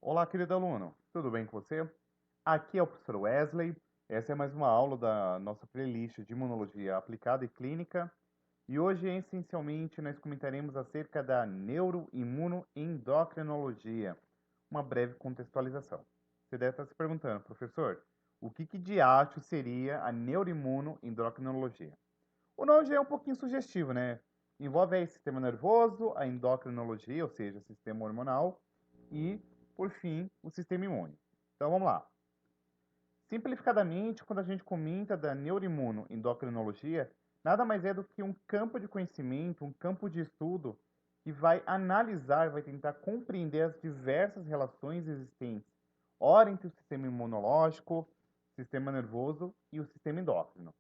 Olá, querido aluno, tudo bem com você? Aqui é o professor Wesley. Essa é mais uma aula da nossa playlist de imunologia aplicada e clínica. E hoje, essencialmente, nós comentaremos acerca da neuroimunoendocrinologia, uma breve contextualização. Você deve estar se perguntando, professor, o que de acho seria a neuroimunoendocrinologia? O nome já é um pouquinho sugestivo, né? Envolve aí sistema nervoso, a endocrinologia, ou seja, sistema hormonal, e, por fim, o sistema imune. Então vamos lá. Simplificadamente, quando a gente comenta da neuroimunoendocrinologia, nada mais é do que um campo de conhecimento, um campo de estudo que vai analisar, vai tentar compreender as diversas relações existentes, ora entre o sistema imunológico, sistema nervoso e o sistema endócrino.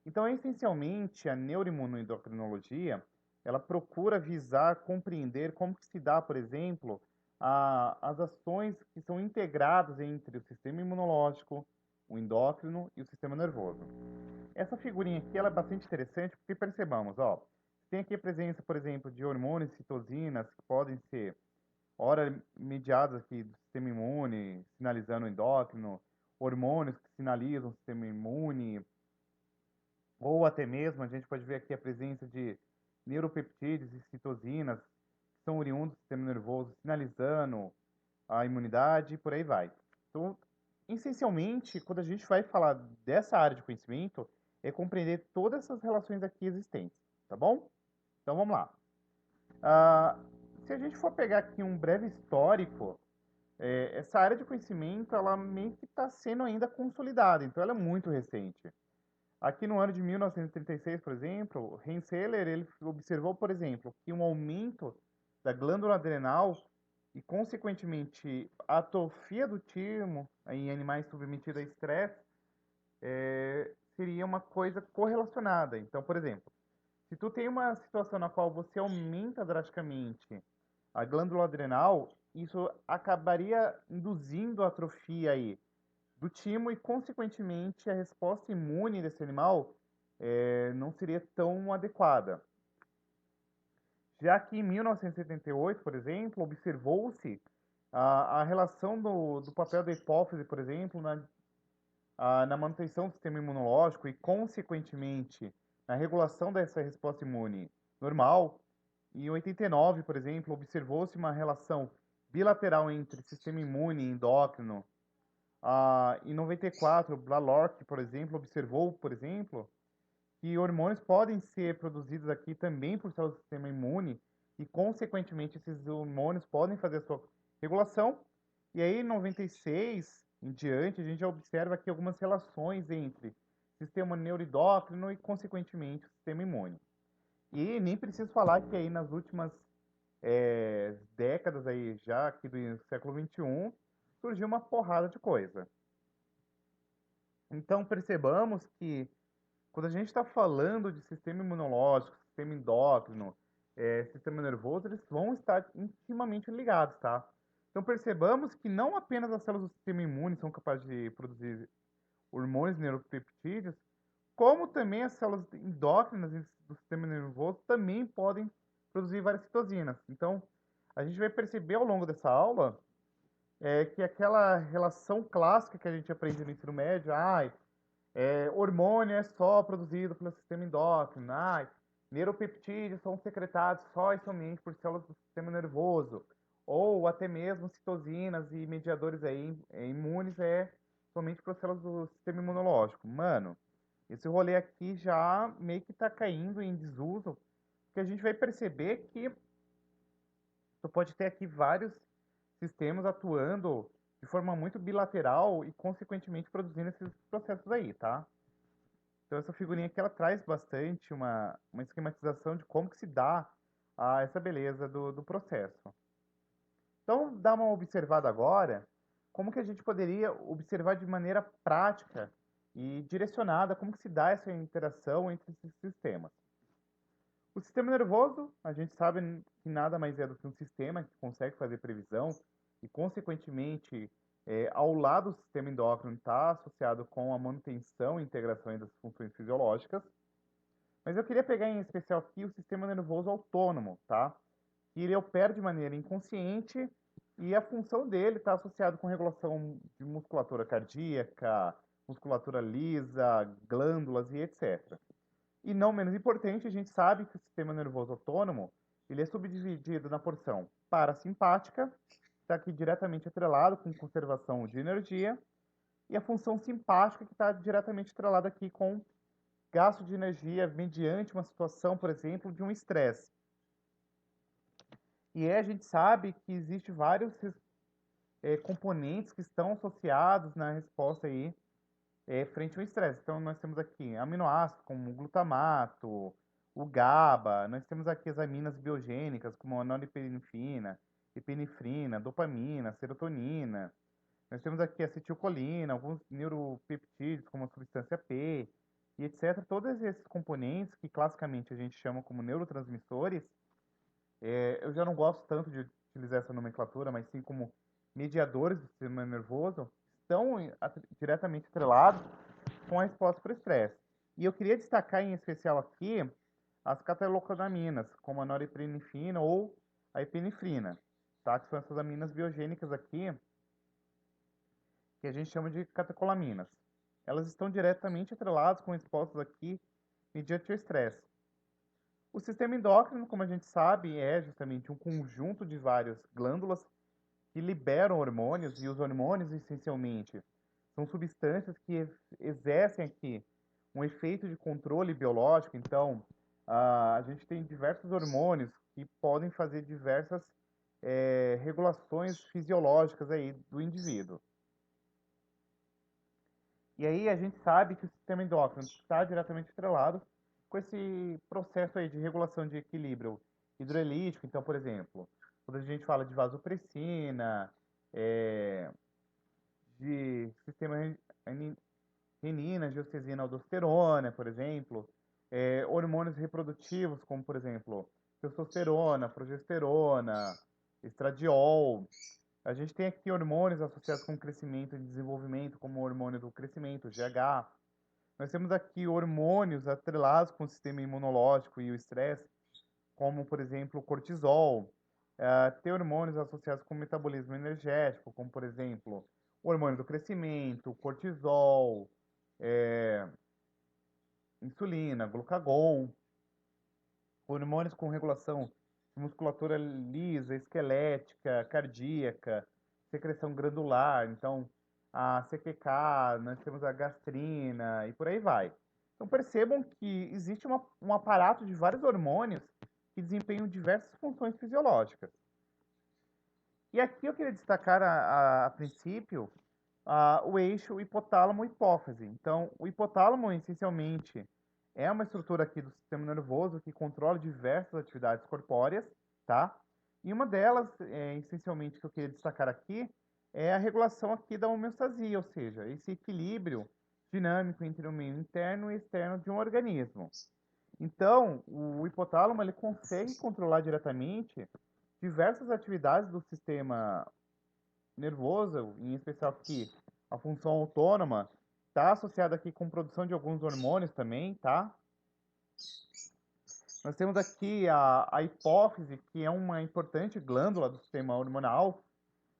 Então, essencialmente, a neuroimunoendocrinologia, ela procura visar compreender como que se dá, por exemplo, as ações que são integradas entre o sistema imunológico, o endócrino e o sistema nervoso. Essa figurinha aqui ela é bastante interessante porque percebamos, ó, tem aqui a presença, por exemplo, de hormônios, citocinas, que podem ser, ora, mediados aqui do sistema imune, sinalizando o endócrino, hormônios que sinalizam o sistema imune, ou até mesmo, a gente pode ver aqui a presença de neuropeptídeos e citosinas, que são oriundos do sistema nervoso, sinalizando a imunidade e por aí vai. Então, essencialmente, quando a gente vai falar dessa área de conhecimento, é compreender todas essas relações aqui existentes, tá bom? Então, vamos lá. Ah, se a gente for pegar aqui um breve histórico, essa área de conhecimento, ela meio que está sendo ainda consolidada, então ela é muito recente. Aqui no ano de 1936, por exemplo, Heinzeler ele observou, por exemplo, que um aumento da glândula adrenal e, consequentemente, a atrofia do timo em animais submetidos a estresse seria uma coisa correlacionada. Então, por exemplo, se tu tem uma situação na qual você aumenta drasticamente a glândula adrenal, isso acabaria induzindo a atrofia aí do timo e, consequentemente, a resposta imune desse animal não seria tão adequada. Já que em 1978, por exemplo, observou-se a relação do papel da hipófise, por exemplo, na manutenção do sistema imunológico e, consequentemente, na regulação dessa resposta imune normal. Em 89, por exemplo, observou-se uma relação bilateral entre sistema imune e endócrino. Em 94, Blalock, por exemplo, observou, por exemplo, que hormônios podem ser produzidos aqui também por células do sistema imune e, consequentemente, esses hormônios podem fazer a sua regulação. E aí, em 96 em diante, a gente já observa aqui algumas relações entre sistema neuroendócrino e, consequentemente, o sistema imune. E nem preciso falar que aí nas últimas décadas aí já aqui do século XXI surgiu uma porrada de coisa. Então percebamos que quando a gente está falando de sistema imunológico, sistema endócrino, sistema nervoso, eles vão estar intimamente ligados, tá? Então percebamos que não apenas as células do sistema imune são capazes de produzir hormônios neuropeptídeos, como também as células endócrinas do sistema nervoso também podem produzir várias citocinas. Então, a gente vai perceber ao longo dessa aula que aquela relação clássica que a gente aprende no ensino médio, hormônio é só produzido pelo sistema endócrino, neuropeptídeos são secretados só e somente por células do sistema nervoso, ou até mesmo citosinas e mediadores aí, imunes somente por células do sistema imunológico. Mano, esse rolê aqui já meio que está caindo em desuso, porque a gente vai perceber que tu pode ter aqui vários sistemas atuando de forma muito bilateral e, consequentemente, produzindo esses processos aí, tá? Então, essa figurinha aqui, ela traz bastante uma esquematização de como que se dá essa beleza do processo. Então, dá uma observada agora, como que a gente poderia observar de maneira prática e direcionada como que se dá essa interação entre esses sistemas. O sistema nervoso, a gente sabe que nada mais é do que um sistema que consegue fazer previsão e, consequentemente, ao lado do sistema endócrino está associado com a manutenção e integração das funções fisiológicas. Mas eu queria pegar em especial aqui o sistema nervoso autônomo, tá? Que ele opera de maneira inconsciente E a função dele está associada com regulação de musculatura cardíaca, musculatura lisa, glândulas e etc. E não menos importante, a gente sabe que o sistema nervoso autônomo ele é subdividido na porção parasimpática, está aqui diretamente atrelado com conservação de energia, e a função simpática, que está diretamente atrelada aqui com gasto de energia mediante uma situação, por exemplo, de um estresse. E aí a gente sabe que existe vários componentes que estão associados na resposta aí frente ao estresse. Então, nós temos aqui aminoácidos como o glutamato, o GABA, nós temos aqui as aminas biogênicas como a norepinefrina, epinefrina, dopamina, serotonina. Nós temos aqui acetilcolina, alguns neuropeptídeos como a substância P, e etc. Todos esses componentes que classicamente a gente chama como neurotransmissores, eu já não gosto tanto de utilizar essa nomenclatura, mas sim como mediadores do sistema nervoso, estão diretamente atrelados com a resposta para o estresse. E eu queria destacar em especial aqui as catecolaminas, como a norepinefrina ou a epinefrina, tá? Que são essas aminas biogênicas aqui, que a gente chama de catecolaminas. Elas estão diretamente atreladas com respostas aqui mediante o estresse. O sistema endócrino, como a gente sabe, é justamente um conjunto de várias glândulas que liberam hormônios, e os hormônios, essencialmente, são substâncias que exercem aqui um efeito de controle biológico. Então, a gente tem diversos hormônios que podem fazer diversas regulações fisiológicas aí do indivíduo. E aí a gente sabe que o sistema endócrino está diretamente atrelado com esse processo aí de regulação de equilíbrio hidrolítico. Então, por exemplo, quando a gente fala de vasopressina, de sistema renina, angiotensina, aldosterona, por exemplo, hormônios reprodutivos, como, por exemplo, testosterona, progesterona, estradiol. A gente tem aqui hormônios associados com crescimento e desenvolvimento, como o hormônio do crescimento, o GH. Nós temos aqui hormônios atrelados com o sistema imunológico e o estresse, como, por exemplo, o cortisol. Tem hormônios associados com o metabolismo energético, como, por exemplo, o hormônio do crescimento, o cortisol, insulina, glucagon. Hormônios com regulação de musculatura lisa, esquelética, cardíaca, secreção granular. Então, a CQK, nós temos a gastrina e por aí vai. Então, percebam que existe um aparato de vários hormônios que desempenham diversas funções fisiológicas. E aqui eu queria destacar, a princípio, o eixo hipotálamo-hipófise. Então, o hipotálamo, essencialmente, é uma estrutura aqui do sistema nervoso que controla diversas atividades corpóreas, tá? E uma delas, essencialmente, que eu queria destacar aqui, é a regulação aqui da homeostasia, ou seja, esse equilíbrio dinâmico entre o meio interno e externo de um organismo. Então, o hipotálamo ele consegue controlar diretamente diversas atividades do sistema nervoso, em especial aqui a função autônoma, está associada aqui com produção de alguns hormônios também, tá? Nós temos aqui a hipófise, que é uma importante glândula do sistema hormonal,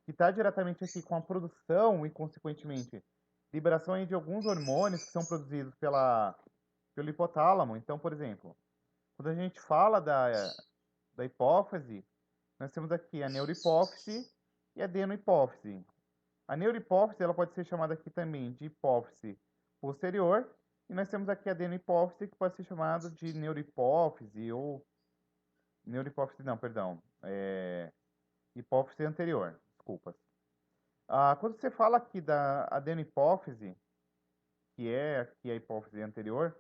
que está diretamente aqui com a produção e, consequentemente, liberação aí de alguns hormônios que são produzidos pelo hipotálamo. Então, por exemplo, quando a gente fala da hipófise, nós temos aqui a neurohipófise e a adenohipófise. A neurohipófise ela pode ser chamada aqui também de hipófise posterior, e nós temos aqui a adenohipófise, que pode ser chamada de neurohipófise ou neurohipófise, não, perdão, hipófise anterior, desculpas. Quando você fala aqui da adenohipófise, que é aqui a hipófise anterior,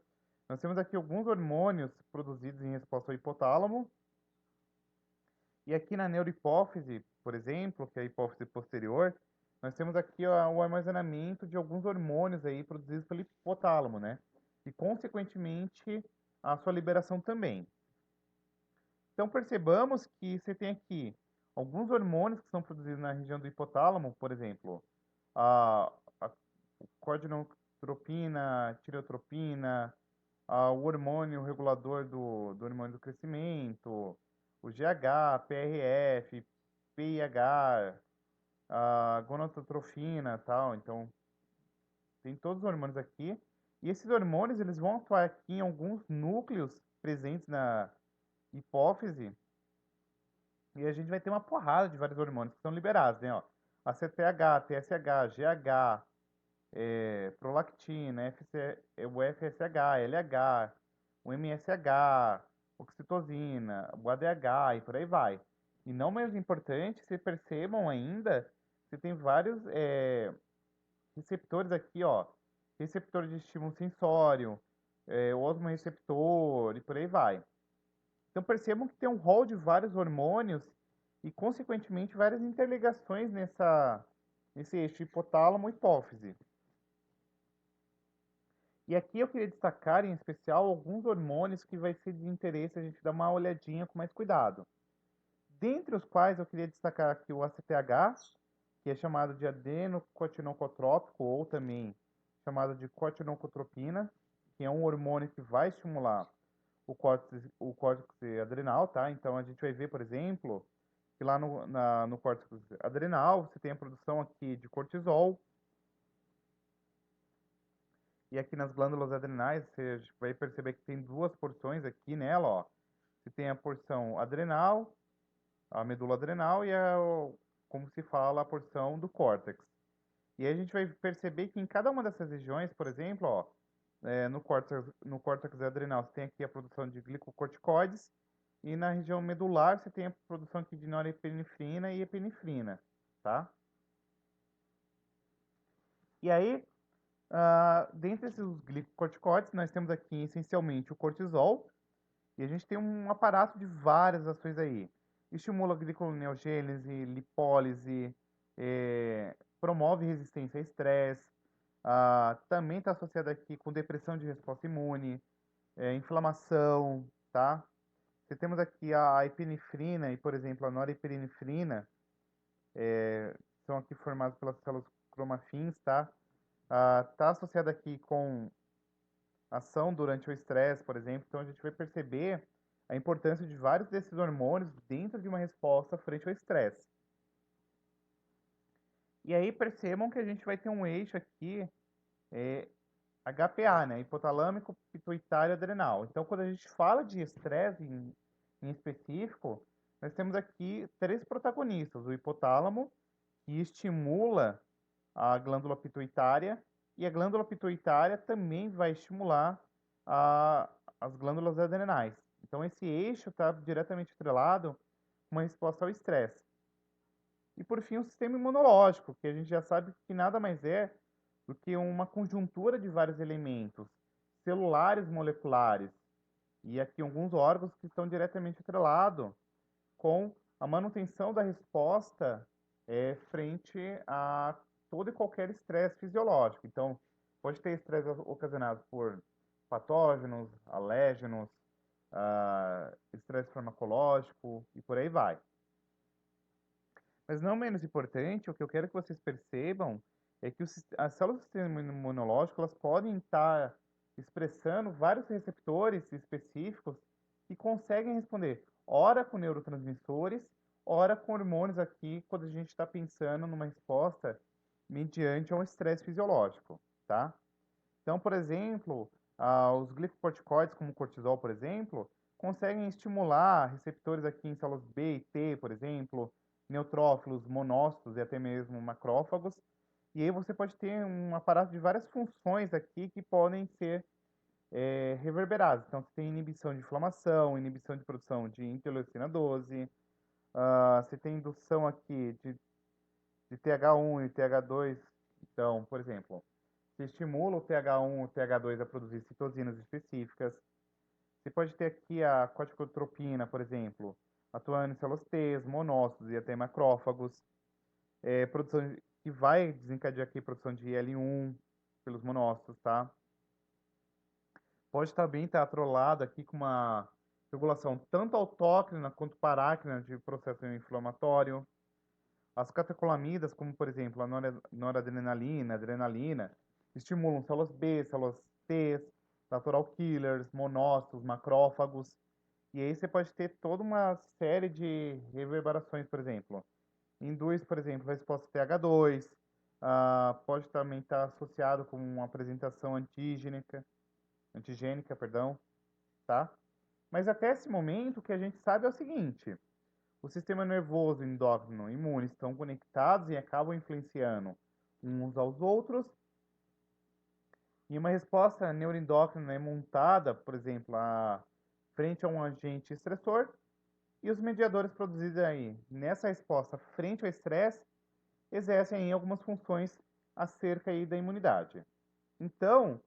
nós temos aqui alguns hormônios produzidos em resposta ao hipotálamo, e aqui na neurohipófise, por exemplo, que é a hipófise posterior, nós temos aqui o armazenamento de alguns hormônios aí produzidos pelo hipotálamo, né? E, consequentemente, a sua liberação também. Então, percebamos que você tem aqui alguns hormônios que são produzidos na região do hipotálamo, por exemplo, a cordinotropina, tireotropina, o hormônio regulador do hormônio do crescimento, o GH, PRF, PIH, a gonadotrofina, tal. Então, tem todos os hormônios aqui. E esses hormônios, eles vão atuar aqui em alguns núcleos presentes na hipófise. E a gente vai ter uma porrada de vários hormônios que são liberados, né? Ó, ACTH, TSH, GH, prolactina, o FSH, LH, o MSH, oxitocina, o ADH e por aí vai. E não menos importante, vocês percebam ainda que tem vários receptores aqui, ó. Receptor de estímulo sensório, osmoreceptor e por aí vai. Então percebam que tem um rol de vários hormônios e, consequentemente, várias interligações nesse eixo hipotálamo-hipófise. E aqui eu queria destacar, em especial, alguns hormônios que vai ser de interesse a gente dar uma olhadinha com mais cuidado. Dentre os quais eu queria destacar aqui o ACTH, que é chamado de adenocorticotrópico, ou também chamado de corticotropina, que é um hormônio que vai estimular o córtex adrenal, tá? Então a gente vai ver, por exemplo, que lá no córtex adrenal você tem a produção aqui de cortisol, e aqui nas glândulas adrenais você vai perceber que tem duas porções aqui nela, ó. Você tem a porção adrenal, a medula adrenal e como se fala, a porção do córtex. E aí a gente vai perceber que em cada uma dessas regiões, por exemplo, ó, no córtex adrenal você tem aqui a produção de glicocorticoides e na região medular você tem a produção aqui de norepinefrina e epinefrina, tá? E aí, dentre esses glicocorticoides, nós temos aqui essencialmente o cortisol, e a gente tem um aparato de várias ações aí. Estimula a gliconeogênese, lipólise, promove resistência a estresse, também está associado aqui com depressão de resposta imune, inflamação, tá? Você temos aqui a epinefrina e, por exemplo, a norepinefrina, são aqui formados pelas células cromafins, tá? Tá associada aqui com ação durante o estresse, por exemplo. Então a gente vai perceber a importância de vários desses hormônios dentro de uma resposta frente ao estresse. E aí percebam que a gente vai ter um eixo aqui, HPA, né? Hipotalâmico, pituitário, adrenal. Então quando a gente fala de estresse em específico, nós temos aqui três protagonistas: o hipotálamo, que estimula a glândula pituitária, e a glândula pituitária também vai estimular as glândulas adrenais. Então, esse eixo está diretamente atrelado com uma resposta ao estresse. E, por fim, o sistema imunológico, que a gente já sabe que nada mais é do que uma conjuntura de vários elementos celulares, moleculares, e aqui alguns órgãos que estão diretamente atrelados com a manutenção da resposta frente a todo e qualquer estresse fisiológico. Então, pode ter estresse ocasionado por patógenos, alérgenos, estresse farmacológico e por aí vai. Mas não menos importante, o que eu quero que vocês percebam é que as células do sistema imunológico elas podem estar expressando vários receptores específicos que conseguem responder, ora com neurotransmissores, ora com hormônios aqui, quando a gente está pensando numa resposta mediante um estresse fisiológico, tá? Então, por exemplo, os glicocorticoides, como o cortisol, por exemplo, conseguem estimular receptores aqui em células B e T, por exemplo, neutrófilos, monócitos e até mesmo macrófagos. E aí você pode ter um aparato de várias funções aqui que podem ser reverberadas. Então, você tem inibição de inflamação, inibição de produção de interleucina 12, você tem indução aqui de TH1 e TH2. Então, por exemplo, você estimula o TH1 e o TH2 a produzir citocinas específicas. Você pode ter aqui a corticotropina, por exemplo, atuando em células T, monócitos e até macrófagos, produção que vai desencadear aqui a produção de IL-1 pelos monócitos, tá? Pode também estar atrelado aqui com uma regulação tanto autócrina quanto parácrina de processo inflamatório. As catecolamidas, como por exemplo a noradrenalina, adrenalina, estimulam células B, células T, natural killers, monócitos, macrófagos. E aí você pode ter toda uma série de reverberações, por exemplo. induz, por exemplo, a resposta TH2, pode também estar associado com uma apresentação antigênica, perdão, tá? Mas até esse momento, o que a gente sabe é o seguinte: o sistema nervoso, endócrino e imune estão conectados e acabam influenciando uns aos outros. E uma resposta neuroendócrina é montada, por exemplo, frente a um agente estressor, e os mediadores produzidos aí nessa resposta frente ao estresse exercem aí algumas funções acerca aí da imunidade. Então,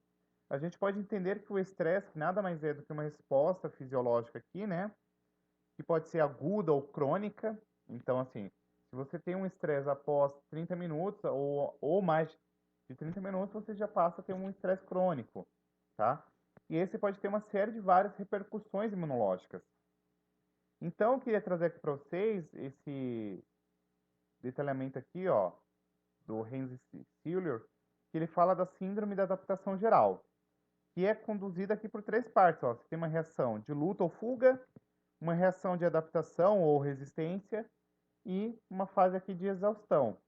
a gente pode entender que o estresse nada mais é do que uma resposta fisiológica aqui, né? Que pode ser aguda ou crônica. Então, assim, se você tem um estresse após 30 minutos ou mais de 30 minutos, você já passa a ter um estresse crônico, tá? E esse pode ter uma série de várias repercussões imunológicas. Então, eu queria trazer aqui para vocês esse detalhamento aqui, ó, do Hans Siller, que ele fala da síndrome da adaptação geral, que é conduzida aqui por três partes, ó. Você tem uma reação de luta ou fuga, uma reação de adaptação ou resistência e uma fase aqui de exaustão.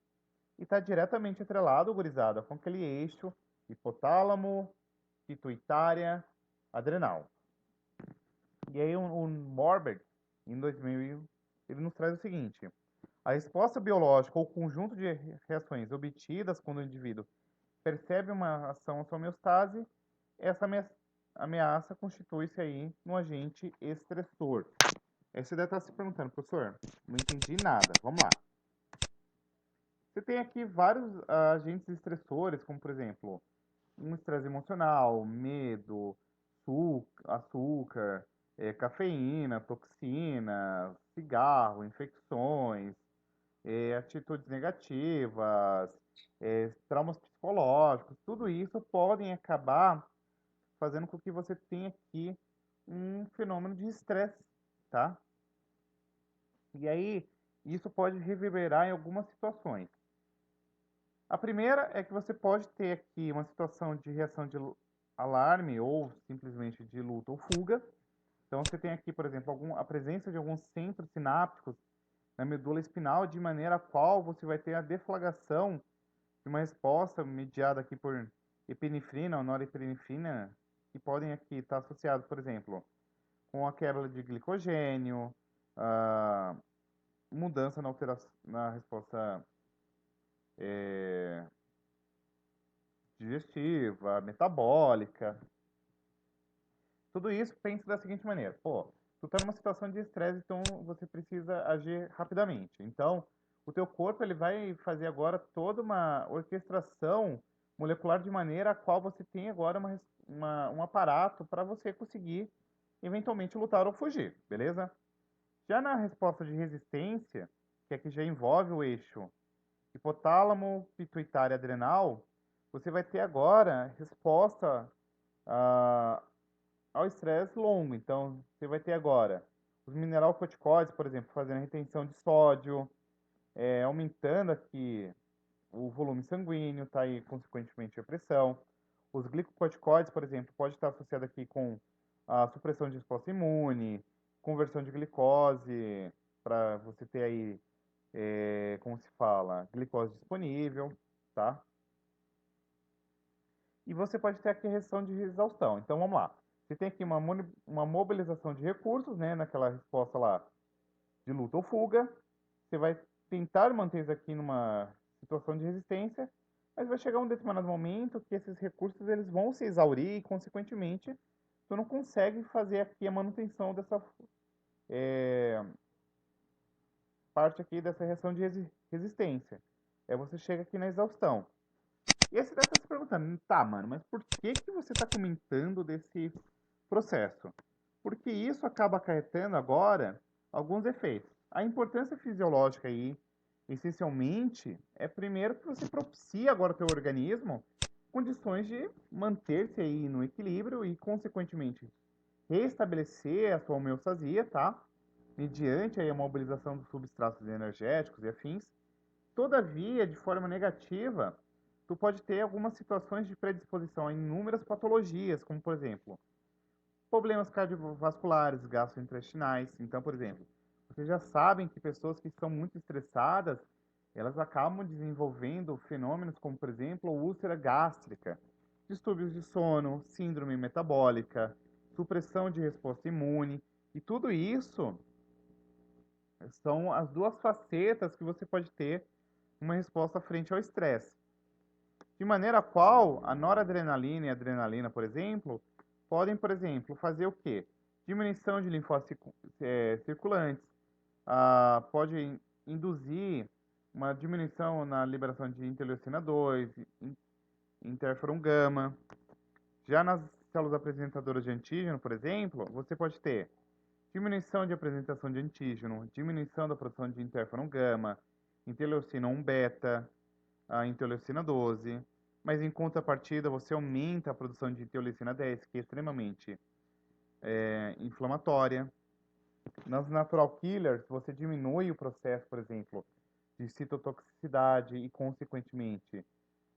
E está diretamente atrelado, gurizada, com aquele eixo hipotálamo, pituitária, adrenal. E aí o Morberg, em 2000, ele nos traz o seguinte: a resposta biológica ou conjunto de reações obtidas quando o indivíduo percebe uma ação à sua homeostase, essa ameaça constitui-se aí no agente estressor. Aí você deve estar se perguntando, professor, não entendi nada. Vamos lá. Você tem aqui vários agentes estressores, como por exemplo, um estresse emocional, medo, açúcar, cafeína, toxina, cigarro, infecções, atitudes negativas, traumas psicológicos, tudo isso podem acabar fazendo com que você tenha aqui um fenômeno de estresse, tá? E aí, isso pode reverberar em algumas situações. A primeira é que você pode ter aqui uma situação de reação de alarme ou simplesmente de luta ou fuga. Então, você tem aqui, por exemplo, a presença de alguns centros sinápticos na medula espinal, de maneira a qual você vai ter a deflagração de uma resposta mediada aqui por epinefrina ou norepinefrina, que podem aqui estar associados, por exemplo, com a quebra de glicogênio, a mudança na resposta digestiva, metabólica. Tudo isso pensa da seguinte maneira: pô, tu tá numa situação de estresse, então você precisa agir rapidamente. Então, o teu corpo ele vai fazer agora toda uma orquestração molecular de maneira a qual você tem agora um aparato para você conseguir eventualmente lutar ou fugir, beleza? Já na resposta de resistência, que aqui já envolve o eixo hipotálamo, pituitária, adrenal, você vai ter agora resposta ah, ao estresse longo. Então, você vai ter agora os mineralocorticoides, por exemplo, fazendo retenção de sódio, aumentando aqui o volume sanguíneo, tá aí, consequentemente, a pressão. Os glicocorticoides, por exemplo, pode estar associado aqui com a supressão de resposta imune, conversão de glicose, para você ter aí, como se fala, glicose disponível, tá? E você pode ter aqui a reação de exaustão. Então, vamos lá. Você tem aqui uma mobilização de recursos, né, naquela resposta lá de luta ou fuga. Você vai tentar manter isso aqui numa situação de resistência, mas vai chegar um determinado momento que esses recursos eles vão se exaurir e, consequentemente, tu não consegue fazer aqui a manutenção dessa parte aqui dessa reação de resistência. Você chega aqui na exaustão. E aí você deve estar se perguntando, tá, mano, mas por que que você está comentando desse processo? Porque isso acaba acarretando agora alguns efeitos. A importância fisiológica aí, essencialmente, é primeiro que você propicia agora ao teu organismo condições de manter-se aí no equilíbrio e, consequentemente, restabelecer a sua homeostasia, tá? Mediante aí a mobilização dos substratos energéticos e afins. Todavia, de forma negativa, tu pode ter algumas situações de predisposição a inúmeras patologias, como, por exemplo, problemas cardiovasculares, gastrointestinais. Então, por exemplo, vocês já sabem que pessoas que estão muito estressadas, elas acabam desenvolvendo fenômenos como, por exemplo, úlcera gástrica, distúrbios de sono, síndrome metabólica, supressão de resposta imune, e tudo isso são as duas facetas que você pode ter uma resposta frente ao estresse. De maneira qual a noradrenalina e a adrenalina, por exemplo, podem, por exemplo, fazer o quê? Diminuição de linfócitos circulantes, pode induzir uma diminuição na liberação de interleucina 2, interferon gama. Já nas células apresentadoras de antígeno, por exemplo, você pode ter diminuição de apresentação de antígeno, diminuição da produção de interferon gama, interleucina 1 beta, a interleucina 12, mas em contrapartida você aumenta a produção de interleucina 10, que é extremamente inflamatória. Nas natural killers, você diminui o processo, por exemplo, de citotoxicidade e, consequentemente,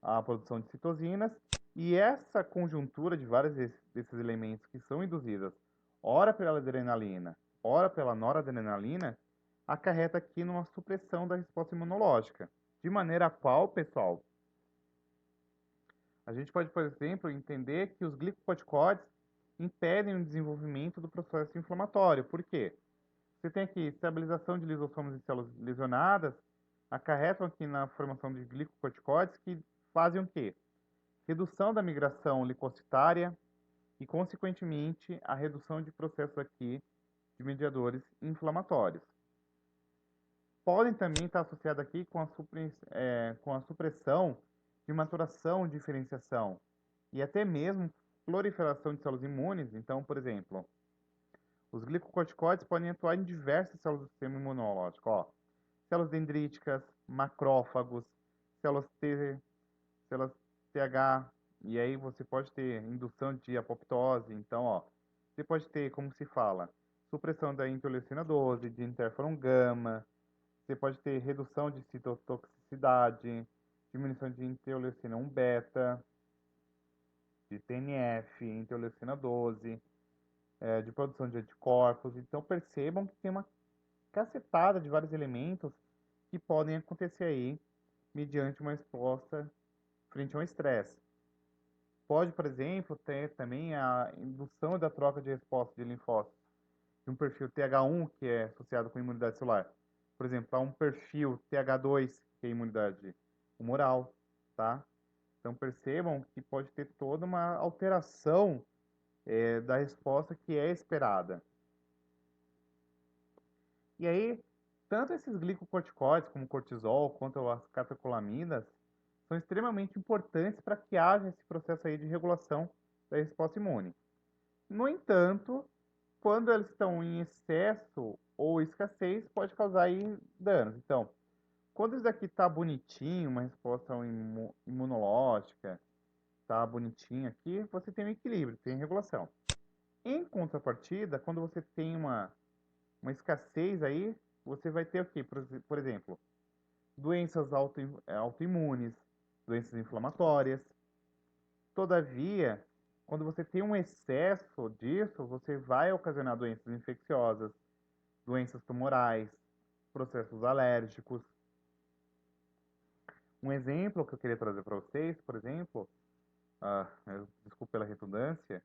a produção de citosinas. E essa conjuntura de vários desses elementos que são induzidas, ora pela adrenalina, ora pela noradrenalina, acarreta aqui numa supressão da resposta imunológica. De maneira a qual, pessoal, a gente pode, por exemplo, entender que os glicocorticoides impedem o desenvolvimento do processo inflamatório. Por quê? Você tem aqui estabilização de lisossomos em células lesionadas, acarretam aqui na formação de glicocorticoides que fazem o quê? Redução da migração leucocitária e, consequentemente, a redução de processos aqui de mediadores inflamatórios. Podem também estar associados aqui com a supressão de maturação, diferenciação e até mesmo proliferação de células imunes. Então, por exemplo, os glicocorticoides podem atuar em diversas células do sistema imunológico, ó. Células dendríticas, macrófagos, células T, células TH, e aí você pode ter indução de apoptose. Então, ó, você pode ter, como se fala, supressão da interleucina 12, de interferon gama, você pode ter redução de citotoxicidade, diminuição de interleucina 1 beta, de TNF, interleucina 12, de produção de anticorpos. Então percebam que tem uma cacetada de vários elementos que podem acontecer aí mediante uma resposta frente ao estresse. Pode, por exemplo, ter também a indução da troca de resposta de linfócitos de um perfil TH1, que é associado com imunidade celular, por exemplo, a um perfil TH2, que é imunidade humoral, tá? Então percebam que pode ter toda uma alteração da resposta que é esperada. E aí, tanto esses glicocorticoides, como o cortisol, quanto as catecolaminas, são extremamente importantes para que haja esse processo aí de regulação da resposta imune. No entanto, quando eles estão em excesso ou escassez, pode causar aí danos. Então, quando isso daqui está bonitinho, uma resposta imunológica, está bonitinho aqui, você tem um equilíbrio, tem regulação. Em contrapartida, quando você tem uma escassez aí, você vai ter o quê? Por exemplo, doenças autoimunes, doenças inflamatórias. Todavia, quando você tem um excesso disso, você vai ocasionar doenças infecciosas, doenças tumorais, processos alérgicos. Um exemplo que eu queria trazer para vocês, por exemplo, desculpa pela redundância,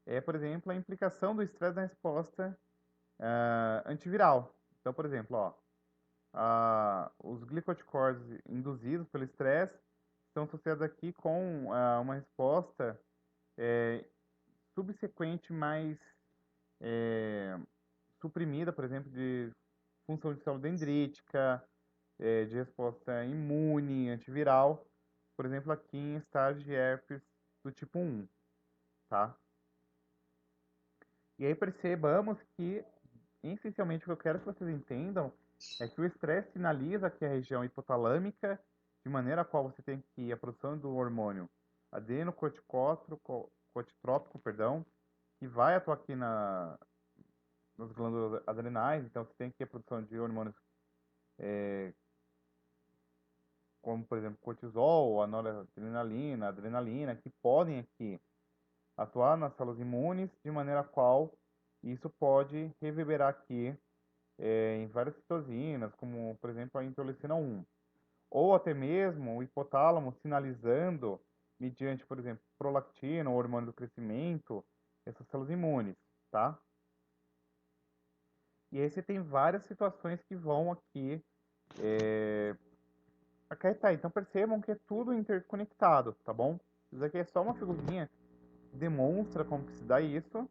é, por exemplo, a implicação do estresse na resposta antiviral. Então, por exemplo, ó, os glicocorticoides induzidos pelo estresse estão associados aqui com uma resposta subsequente mais suprimida, por exemplo, de função de célula dendrítica, de resposta imune, antiviral, por exemplo, aqui em estágio de herpes do tipo 1, tá? E aí percebamos que, essencialmente, o que eu quero que vocês entendam é que o estresse sinaliza aqui a região hipotalâmica, de maneira a qual você tem que a produção do hormônio adrenocorticotrópico, perdão, que vai atuar aqui nas glândulas adrenais. Então você tem que a produção de hormônios como, por exemplo, cortisol, a noradrenalina, a adrenalina, que podem aqui atuar nas células imunes, de maneira a qual isso pode reverberar aqui em várias citosinas, como, por exemplo, a interleucina 1. ou até mesmo o hipotálamo sinalizando, mediante, por exemplo, prolactina, o hormônio do crescimento, essas células imunes, tá? E aí você tem várias situações que vão aqui acarretar. Então percebam que é tudo interconectado, tá bom? Isso aqui é só uma figurinha que demonstra como que se dá isso.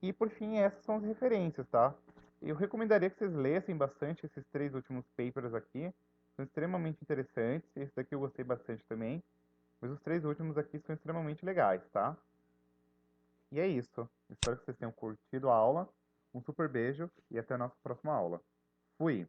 E por fim, essas são as referências, tá? Eu recomendaria que vocês lessem bastante esses três últimos papers aqui. São extremamente interessantes. Esse daqui eu gostei bastante também. Mas os três últimos aqui são extremamente legais, tá? E é isso. Espero que vocês tenham curtido a aula. Um super beijo e até a nossa próxima aula. Fui!